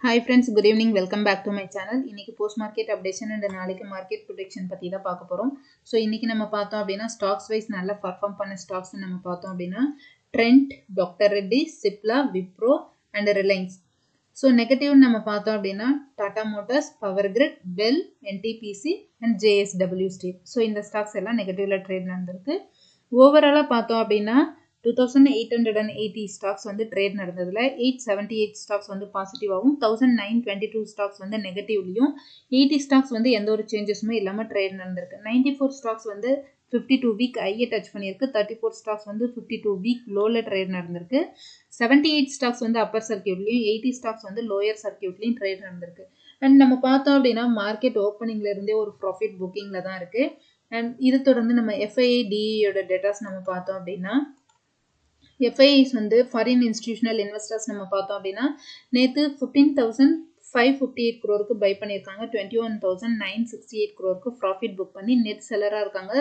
Hi friends, good evening. Welcome back to my channel. இன்னைக்கு post market updation and நாளைக்கு market prediction பத்தி தான் பார்க்க போறோம். So இன்னைக்கு நம்ம பார்த்தோம் அப்படினா stocks wise நல்ல perform பண்ண stocks நம்ம பார்த்தோம் அப்படினா Trent, Dr. Reddy's, Cipla, Wipro and Reliance. So negative நம்ம பார்த்தோம் அப்படினா Tata Motors, Power Grid, Bell, NTPC and JSW Steel. So இந்த stocks எல்லாம் negative trade நடந்திருக்கு. Overall பார்த்தோம் அப்படினா 2880 stocks வந்து trade நடந்ததுல 878 stocks வந்து positive ஆகும் 1922 stocks வந்து negative-லியும் 80 stocks வந்து எந்த ஒரு changes-மே இல்லாம trade நடந்திருக்கு 94 stocks வந்து 52 week high touch பண்ணியிருக்கு 34 stocks வந்து 52 week low-ல trade நடந்திருக்கு 78 stocks வந்து upper circuit-லியும் 80 stocks வந்து lower circuit-லியும் trade நடந்திருக்கு and நம்ம பார்த்தோம் அப்படின்னா market opening-ல இருந்தே ஒரு profit booking-ல தான் இருக்கு and இது தொடர்ந்து நம்ம FII DE-யோட datas நம்ம பார்த்தோம் அப்படின்னா FIIs வந்து foreign institutional investors நம்ம பார்த்தோம் அப்படின்னா நேத்து 15,558 crore-க்கு buy பண்ணியிருக்காங்க 21,968 crore-க்கு profit book பண்ணி net seller-ஆ இருக்காங்க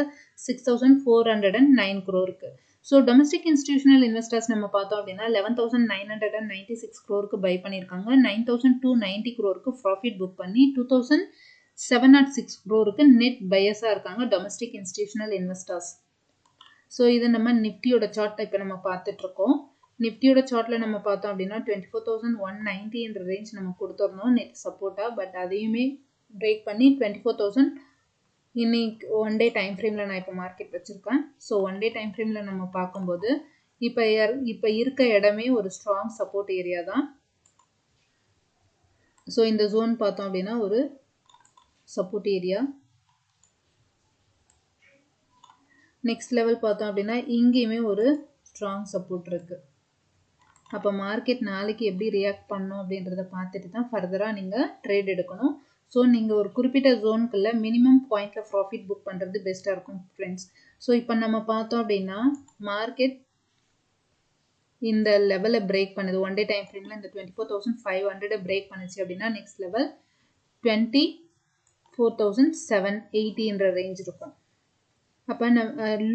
6,409 crore-க்கு so domestic institutional investors நம்ம பார்த்தோம் அப்படின்னா 11,996 crore-க்கு buy பண்ணியிருக்காங்க 9,290 crore-க்கு profit book பண்ணி 2,706 crore-க்கு net buyers-ஆ இருக்காங்க domestic institutional investors so இது நம்ம நிஃப்டியோட சார்ட் இப்போ நம்ம பார்த்துட்டு இருக்கோம் நிஃப்டியோட சார்ட்ல நம்ம பார்த்தோம் அப்படின்னா 24,190 என்ற ரேஞ்ச் நம்ம கொடுத்துறோம் நெட் சப்போர்ட்டா பட் அதையுமே பிரேக் பண்ணி 24,000 இன்னைக்கு ஒன் டே டைம் ஃப்ரேம்ல நான் இப்போ மார்க்கெட் வச்சிருக்கேன் ஸோ ஒன் டே டைம் ஃப்ரேம்ல நம்ம பார்க்கும்போது இப்போ இருக்க இடமே ஒரு ஸ்ட்ராங் சப்போர்ட் ஏரியா தான் ஸோ இந்த ஜோன் பார்த்தோம் அப்படின்னா ஒரு சப்போர்ட் ஏரியா நெக்ஸ்ட் லெவல் பார்த்தோம் அப்படின்னா இங்கேயுமே ஒரு ஸ்ட்ராங் சப்போர்ட் இருக்கு அப்போ மார்க்கெட் நாளைக்கு எப்படி ரியாக்ட் பண்ணும் அப்படின்றத பார்த்துட்டு தான் ஃபர்தராக நீங்கள் ட்ரேட் எடுக்கணும் ஸோ நீங்கள் ஒரு குறிப்பிட்ட ஜோனுக்குள்ள மினிமம் பாயிண்ட்ல ப்ராஃபிட் புக் பண்ணுறது பெஸ்ட்டாக இருக்கும் ஃப்ரெண்ட்ஸ் ஸோ இப்போ நம்ம பார்த்தோம் அப்படின்னா மார்க்கெட் இந்த லெவலை பிரேக் பண்ணுது ஒன் டே டைம் ஃப்ரேமில் இந்த 24,500 பிரேக் பண்ணுச்சு அப்படின்னா நெக்ஸ்ட் லெவல் 24,780 ரேஞ்ச் இருக்கும் அப்போ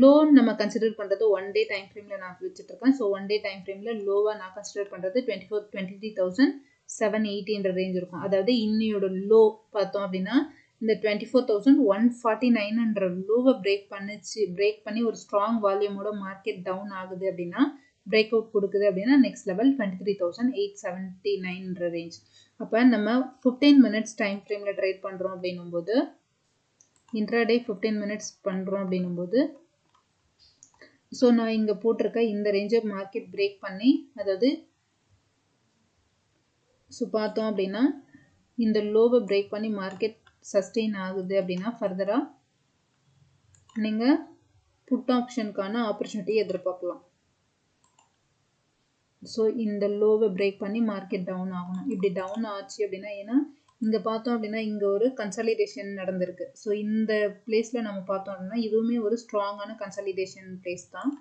லோன் நம்ம கன்சிடர் பண்ணுறது ஒன் டே டைம் ஃப்ரேமில் நான் வச்சுட்டு இருக்கேன் ஸோ ஒன் டே டைம் ஃப்ரேமில் லோவாக நான் கன்சிடர் பண்ணுறது 23,780 ரேஞ்ச் இருக்கும் அதாவது இன்னையோட லோ பார்த்தோம் அப்படின்னா இந்த 24,149 லோவை பிரேக் பண்ணி ஒரு ஸ்ட்ராங் வால்யூமோட மார்க்கெட் டவுன் ஆகுது அப்படின்னா பிரேக் அவுட் கொடுக்குது அப்படின்னா நெக்ஸ்ட் லெவல் 23,879 ரேஞ்ச் அப்போ நம்ம 15 மினிட்ஸ் டைம் ஃப்ரேமில் ட்ரேட் பண்ணுறோம் அப்படின்னும் போது இன்ட்ராடே 15 மினிட்ஸ் பண்ணுறோம் அப்படின்னும்போது ஸோ நான் இங்கே போட்டிருக்க இந்த ரேஞ்சை மார்க்கெட் பிரேக் பண்ணி அதாவது ஸோ பார்த்தோம் அப்படின்னா இந்த லோவை பிரேக் பண்ணி மார்க்கெட் சஸ்டெயின் ஆகுது அப்படின்னா ஃபர்தராக நீங்கள் புட் ஆப்ஷனுக்கான ஆப்பர்ச்சுனிட்டி எதிர்பார்க்கலாம் ஸோ இந்த லோவை பிரேக் பண்ணி மார்க்கெட் டவுன் ஆகணும் இப்படி டவுன் ஆச்சு அப்படின்னா ஏன்னா இங்கே பார்த்தோம் அப்படின்னா இங்கே ஒரு கன்சாலிடேஷன் நடந்திருக்கு ஸோ இந்த பிளேஸில் நம்ம பார்த்தோம் அப்படின்னா இதுவுமே ஒரு ஸ்ட்ராங்கான கன்சாலிடேஷன் பிளேஸ் தான்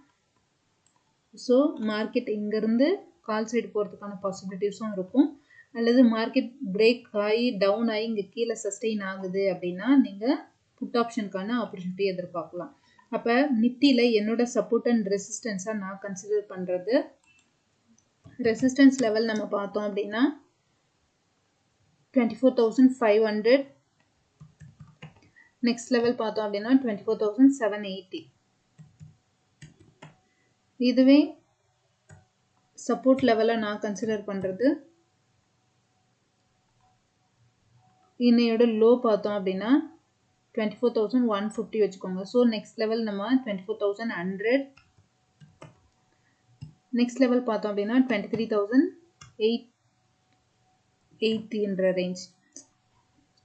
ஸோ மார்க்கெட் இங்கேருந்து கால் சைடு போகிறதுக்கான பாசிபிலிட்டிஸும் இருக்கும் அல்லது மார்க்கெட் பிரேக் ஆகி டவுன் ஆகி இங்கே கீழே சஸ்டெயின் ஆகுது அப்படின்னா நீங்கள் புட் ஆப்ஷனுக்கான ஆப்பர்ச்சுனிட்டி எதிர்பார்க்கலாம் அப்போ நிஃப்டியில் என்னோட சப்போர்ட் அண்ட் ரெசிஸ்டன்ஸாக நான் கன்சிடர் பண்ணுறது ரெசிஸ்டன்ஸ் லெவல் நம்ம பார்த்தோம் அப்படின்னா 24,500 நெக்ஸ்ட் லெவல் பார்த்தோம் அப்படின்னா 24,780 இதுவே சப்போர்ட் லெவலை நான் கன்சிடர் பண்ணுறது இன்னையோட லோ பார்த்தோம் அப்படின்னா 24,150 வச்சுக்கோங்க ஸோ நெக்ஸ்ட் லெவல் நம்ம 24,100 நெக்ஸ்ட் லெவல் பார்த்தோம் அப்படின்னா 23,880 ரேஞ்ச்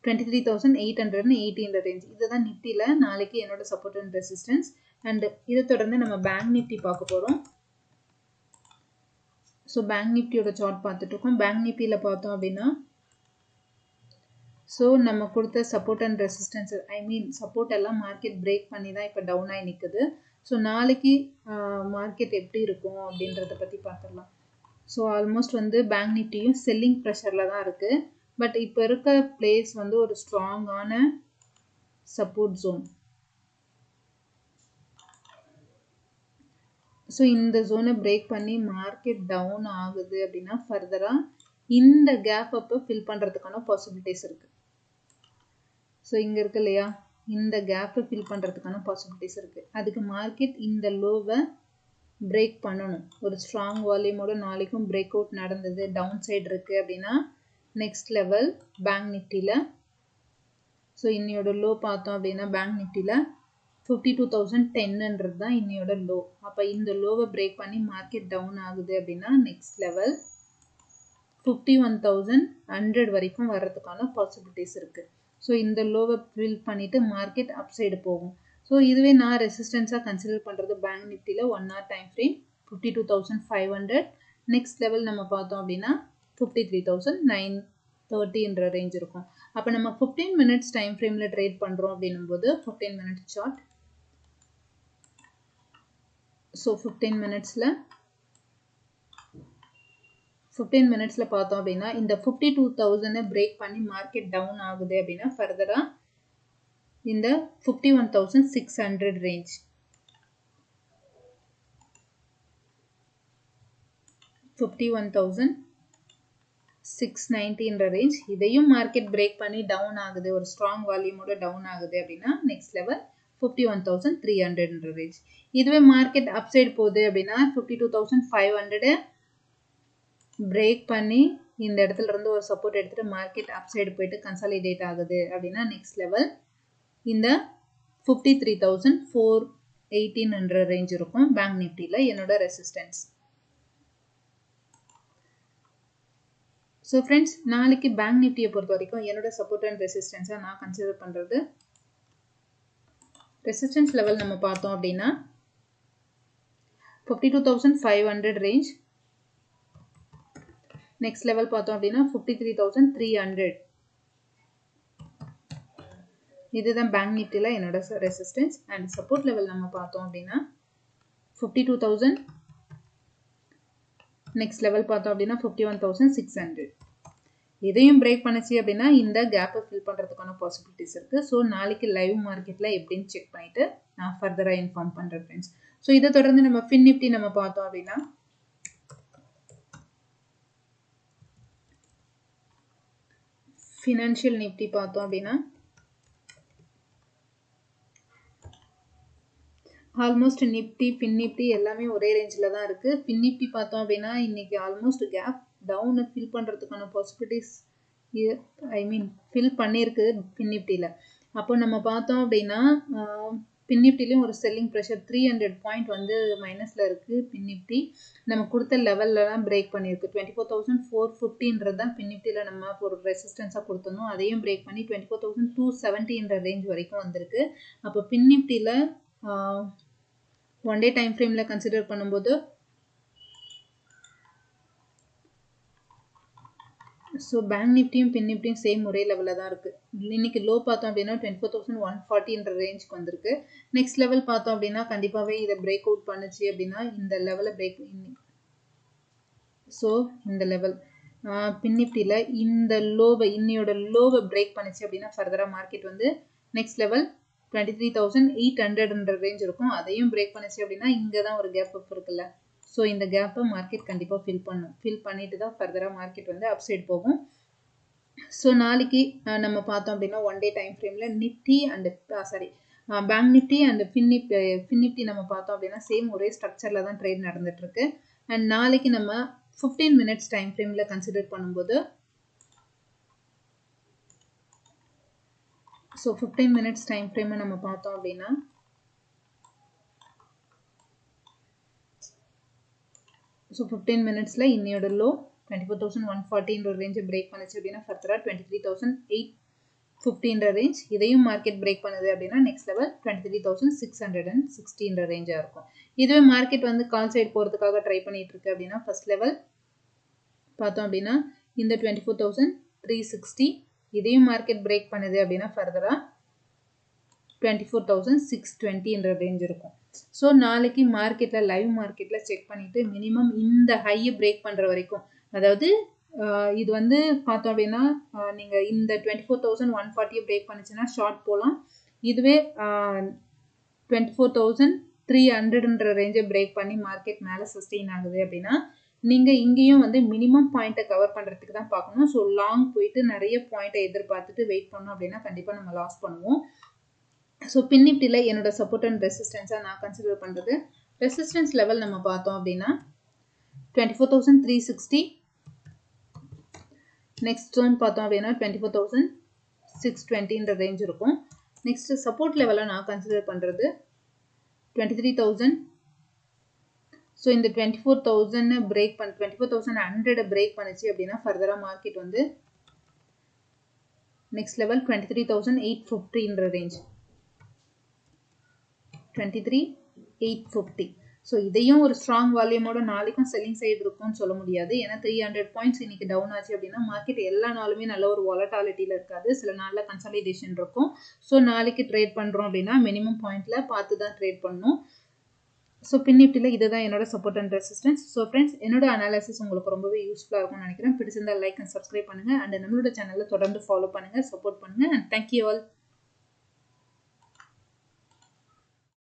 23,880 ரேஞ்ச் இதுதான் நிஃப்டியில் நாளைக்கு என்னோட சப்போர்ட் அண்ட் ரெசிஸ்டன்ஸ் அண்ட் இதை தொடர்ந்து நம்ம பேங்க் நிஃப்டி பார்க்க போகிறோம் ஸோ பேங்க் நிஃப்டியோட சார்ட் பார்த்துட்டு இருக்கோம் பேங்க் நிஃப்டியில் பார்த்தோம் அப்படின்னா ஸோ நம்ம கொடுத்த சப்போர்ட் அண்ட் ரெசிஸ்டன்ஸ் சப்போர்ட் எல்லாம் மார்க்கெட் பிரேக் பண்ணி தான் இப்போ டவுன் ஆகி நிற்குது ஸோ நாளைக்கு மார்க்கெட் எப்படி இருக்கும் அப்படின்றத பற்றி பார்த்துடலாம் ஸோ ஆல்மோஸ்ட் வந்து பேங்க் நிஃப்டியும் செல்லிங் ப்ரெஷரில் தான் இருக்குது பட் இப்போ இருக்க பிளேஸ் வந்து ஒரு ஸ்ட்ராங்கான சப்போர்ட் ஜோன் ஸோ இந்த ஜோனை பிரேக் பண்ணி மார்க்கெட் டவுன் ஆகுது அப்படின்னா ஃபர்தராக இந்த கேப் அப்போ ஃபில் பண்ணுறதுக்கான பாசிபிலிட்டிஸ் இருக்குது. ஸோ இங்கே இருக்கு இல்லையா, இந்த கேப்பை ஃபில் பண்ணுறதுக்கான பாசிபிலிட்டிஸ் இருக்குது. அதுக்கு மார்க்கெட் இந்த லோவை பிரேக் பண்ணணும். ஒரு ஸ்ட்ராங் வால்யூமோட நாளைக்கும் பிரேக் அவுட் நடந்தது, டவுன் சைடு இருக்குது அப்படின்னா நெக்ஸ்ட் லெவல் பேங்க் நிஃப்டியில். ஸோ இன்னையோட லோ பார்த்தோம் அப்படின்னா பேங்க் நிஃப்டியில் 52,010 தான் இன்னையோட லோ. அப்போ இந்த லோவை பிரேக் பண்ணி மார்க்கெட் டவுன் ஆகுது அப்படின்னா நெக்ஸ்ட் லெவல் 51,100 வரைக்கும் வர்றதுக்கான பாசிபிலிட்டிஸ் இருக்குது. ஸோ இந்த லோவை ஃபில் பண்ணிவிட்டு மார்க்கெட் அப் சைடு போகும். ஸோ இதுவே நான் ரெசிஸ்டன்ஸாக கன்சிடர் பண்ணுறது பேங்க் நிஃப்டியில் 1 hour time frame 52,500. Next level நம்ம பார்த்தோம் அப்படின்னா 53,930 ரேஞ்ச் இருக்கும். அப்போ நம்ம 15 minutes டைம் ஃப்ரேமில் ட்ரேட் பண்ணுறோம் அப்படின்னும் போது 15 minutes சார்ட். ஸோ 15 minutesல பார்த்தோம் அப்படின்னா இந்த 52,000 பிரேக் பண்ணி மார்க்கெட் டவுன் ஆகுது அப்படின்னா ஃபர்தராக இந்த 51,600 ரேஞ்ச், 51,690 ரேஞ்ச், இதையும் மார்க்கெட் பிரேக் பண்ணி டவுன் ஆகுது, ஒரு ஸ்ட்ராங் வால்யூமோட டவுன் ஆகுது அப்படின்னா நெக்ஸ்ட் லெவல் 51,300 ரேஞ்ச். இதுவே மார்க்கெட் அப் சைடு போகுது அப்படின்னா 52,500 பிரேக் பண்ணி இந்த இடத்துல இருந்து ஒரு சப்போர்ட் எடுத்துட்டு மார்க்கெட் அப் சைடு போயிட்டு கன்சாலிடேட் ஆகுது அப்படின்னா நெக்ஸ்ட் லெவல் இந்த 53,418 ரேஞ்ச் இருக்கும் பேங்க் நிஃப்டியில் என்னோட ரெசிஸ்டன்ஸ். ஸோ ஃப்ரெண்ட்ஸ், நாளைக்கு பேங்க் நிஃப்டியை பொறுத்த வரைக்கும் என்னோட சப்போர்ட் அண்ட் ரெசிஸ்டன்ஸாக நான் கன்சிடர் பண்ணுறது, ரெசிஸ்டன்ஸ் லெவல் நம்ம பார்த்தோம் அப்படின்னா 52,500 ரேஞ்ச். நெக்ஸ்ட் லெவல் பார்த்தோம் அப்படின்னா 53,300. இதுதான் பேங்க் நிஃப்டியில் என்னோட ரெசிஸ்டன்ஸ். அண்ட் சப்போர்ட் லெவல் நம்ம பார்த்தோம் அப்படின்னா 52,000. நெக்ஸ்ட் லெவல் பார்த்தோம் அப்படின்னா 51,600. இதையும் பிரேக் பண்ணிச்சு அப்படின்னா இந்த கேப்பை ஃபில் பண்ணுறதுக்கான பாசிபிலிட்டிஸ் இருக்குது. ஸோ நாளைக்கு லைவ் மார்க்கெட்டில் எப்படின்னு செக் பண்ணிவிட்டு நான் ஃபர்தராக இன்ஃபார்ம் பண்ணுறேன் ஃப்ரெண்ட்ஸ். ஸோ இதை தொடர்ந்து நம்ம ஃபின் நிஃப்டி நம்ம பார்த்தோம் அப்படின்னா ஃபினான்ஷியல் நிஃப்டி பார்த்தோம் அப்படின்னா ஆல்மோஸ்ட் நிஃப்டி ஃபின் நிஃப்டி எல்லாமே ஒரே ரேஞ்சில் தான் இருக்குது. ஃபின் நிஃப்டி பார்த்தோம் அப்படின்னா இன்றைக்கி ஆல்மோஸ்ட் கேப் டவுனை ஃபில் பண்ணுறதுக்கான பாசிபிலிட்டிஸ் ஃபில் பண்ணியிருக்கு ஃபின் நிஃப்டியில். அப்போ நம்ம பார்த்தோம் அப்படின்னா ஃபின் நிஃப்டிலையும் ஒரு செல்லிங் ப்ரெஷர் 300 பாயிண்ட் வந்து மைனஸில் இருக்குது. ஃபின் நிஃப்டி நம்ம கொடுத்த லெவல்லலாம் பிரேக் பண்ணியிருக்கு. 24,450 தான் ஃபின் நிஃப்டியில் நம்ம ஒரு ரெசிஸ்டன்ஸாக கொடுத்துருந்தோம். அதையும் பிரேக் பண்ணி 24,270 ரேஞ்ச் வரைக்கும் வந்திருக்கு. அப்போ ஃபின் நிஃப்டியில் ஒன் டே டைம் ஃப்ரேமில் கன்சிடர் பண்ணும்போது ஸோ பேங்க் நிஃப்டியும் ஃபின் நிஃப்டியும் சேம் ஒரே லெவலில் தான் இருக்குது. இன்னைக்கு லோ பார்த்தோம் அப்படின்னா 24,140 ரேஞ்சுக்கு வந்திருக்கு. நெக்ஸ்ட் லெவல் பார்த்தோம் அப்படின்னா கண்டிப்பாகவே இதை பிரேக் அவுட் பண்ணுச்சு அப்படின்னா இந்த லெவலை பிரேக், ஸோ இந்த லெவல் ஃபின் நிஃப்டியில் இந்த லோவை இன்னையோட லோவை பிரேக் பண்ணிச்சு அப்படின்னா ஃபர்தராக மார்க்கெட் வந்து நெக்ஸ்ட் லெவல் 23,800 ரேஞ்ச் இருக்கும். அதையும் பிரேக் பண்ணிச்சு அப்படின்னா இங்கே தான் ஒரு கேப் அப் இருக்குல்ல, ஸோ இந்த கேப்பை மார்க்கெட் கண்டிப்பாக ஃபில் பண்ணிட்டு தான் ஃபர்தராக மார்க்கெட் வந்து அப் சைட் போகும். ஸோ நாளைக்கு நம்ம பார்த்தோம் அப்படின்னா ஒன் டே டைம் ஃப்ரேமில் Nifty and bank Nifty and fin Nifty நம்ம பார்த்தோம் அப்படின்னா சேம் ஒரே ஸ்ட்ரக்சரில் தான் ட்ரேட் நடந்துட்டுருக்கு. அண்ட் நாளைக்கு நம்ம 15 minutes டைம் ஃப்ரேமில் கன்சிடர் பண்ணும்போது ஸோ 15 minutes டைம் ஃப்ரேமை நம்ம பார்த்தோம் அப்படின்னா ஸோ 15 minutesல இன்னையோட லோ 24,140 ரேஞ்சை பிரேக் பண்ணிச்சு அப்படின்னா ஃபர்தராக 23,850 ரேஞ்ச், இதையும் மார்க்கெட் பிரேக் பண்ணுது அப்படின்னா நெக்ஸ்ட் லெவல் 23,616 ரேஞ்சாக இருக்கும். இதுவே மார்க்கெட் வந்து கால் சைடு போகிறதுக்காக ட்ரை பண்ணிட்டு இருக்கு அப்படின்னா ஃபர்ஸ்ட் லெவல் பார்த்தோம் அப்படின்னா இந்த 24,360, இதையும் மார்க்கெட் பிரேக் பண்ணுது அப்படின்னா ஃபர்தராக 24,620 ரேஞ்ச் இருக்கும். ஸோ நாளைக்கு மார்க்கெட்டில் லைவ் மார்க்கெட்டில் செக் பண்ணிவிட்டு மினிமம் இந்த ஹையை பிரேக் பண்ணுற வரைக்கும், அதாவது இது வந்து பார்த்தோம் அப்படின்னா நீங்கள் இந்த 24,140 பிரேக் பண்ணிச்சுன்னா ஷார்ட் போகலாம். இதுவே 24,300 ரேஞ்சை பிரேக் பண்ணி மார்க்கெட் மேலே சஸ்டெயின் ஆகுது அப்படின்னா நீங்கள் இங்கேயும் வந்து மினிமம் பாயிண்ட்டை கவர் பண்ணுறதுக்கு தான் பார்க்கணும். ஸோ லாங் போயிட்டு நிறைய பாயிண்ட்டை எதிர்பார்த்துட்டு வெயிட் பண்ணோம் அப்படின்னா கண்டிப்பாக நம்ம லாஸ் பண்ணுவோம். ஸோ பின் நிஃப்டியில் என்னோட சப்போர்ட் அண்ட் ரெசிஸ்டன்ஸாக நான் கன்சிடர் பண்ணுறது ரெசிஸ்டன்ஸ் லெவல் நம்ம பார்த்தோம் அப்படின்னா 24,360. நெக்ஸ்ட் ஜோன் பார்த்தோம் அப்படின்னா 24,620 ரேஞ்ச் இருக்கும். நெக்ஸ்ட் சப்போர்ட் லெவலாக நான் கன்சிடர் பண்ணுறது 23,000. ஸோ இந்த 24,000 பிரேக் 24,100 பிரேக் பண்ணிச்சு அப்படின்னா ஃபர்தராக மார்க்கெட் வந்து நெக்ஸ்ட் லெவல் 23,850 ரேஞ்ச் 23,850. ஸோ இதையும் ஒரு ஸ்ட்ராங் வால்யூமோட நாளைக்கும் செல்லிங் சைடு இருக்கும்னு சொல்ல முடியாது. ஏன்னா 300 பாயிண்ட்ஸ் இன்னைக்கு டவுன் ஆச்சு அப்படின்னா மார்க்கெட் எல்லா நாளுமே நல்ல ஒரு வாலட்டாலிட்டியில் இருக்காது. சில நாளில் கன்சாலிடேஷன் இருக்கும். ஸோ நாளைக்கு ட்ரேட் பண்ணுறோம் அப்படின்னா மினிமம் பாயிண்டில் பார்த்து தான் ட்ரேட் பண்ணணும். ஸோ பின் நிஃப்டியில் இதுதான் என்னோட support and resistance. So friends, என்னோட அனாலிசிஸ் உங்களுக்கு ரொம்பவே யூஸ்ஃபுல்லாக இருக்கும்னு நினைக்கிறேன். பிடிச்சிருந்தா லைக் அண்ட் சப்ஸ்கிரைப் பண்ணுங்கள். அண்ட் நம்மளோட சேனலில் தொடர்ந்து ஃபாலோ பண்ணுங்கள், சப்போர்ட் பண்ணுங்கள். And thank you all.